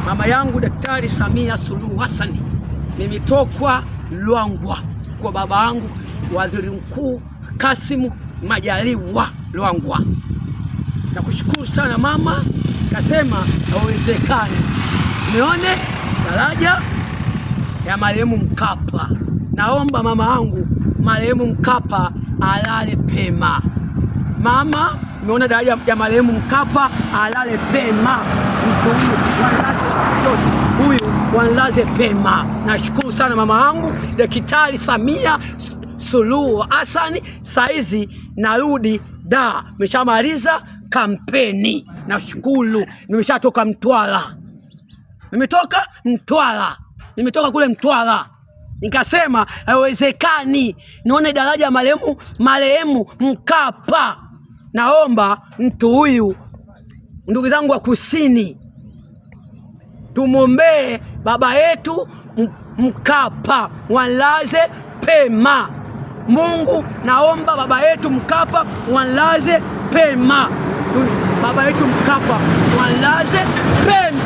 mama yangu Daktari Samia Suluhu Hassan, nimetokwa Ruangwa kwa baba yangu Waziri Mkuu Kassim Majaliwa Ruangwa. Nakushukuru sana mama, kasema haiwezekani nione daraja ya marehemu Mkapa. Naomba mama yangu marehemu Mkapa alale pema. Mama, nimeona daraja ya marehemu Mkapa, alale pema. Mtu huyu wanlaze pema. Nashukuru sana mama yangu Daktari Samia Suluhu Hassan. Saizi narudi da, nimeshamaliza kampeni. Nashukuru, nimeshatoka Mtwara. Nimetoka kule Mtwara. Nikasema haiwezekani nione daraja ya marehemu Mkapa. Naomba mtu huyu, ndugu zangu wa Kusini, tumwombee baba yetu Mkapa, wanlaze pema. Mungu, naomba baba yetu Mkapa wanlaze pema. Baba yetu Mkapa wanlaze pema.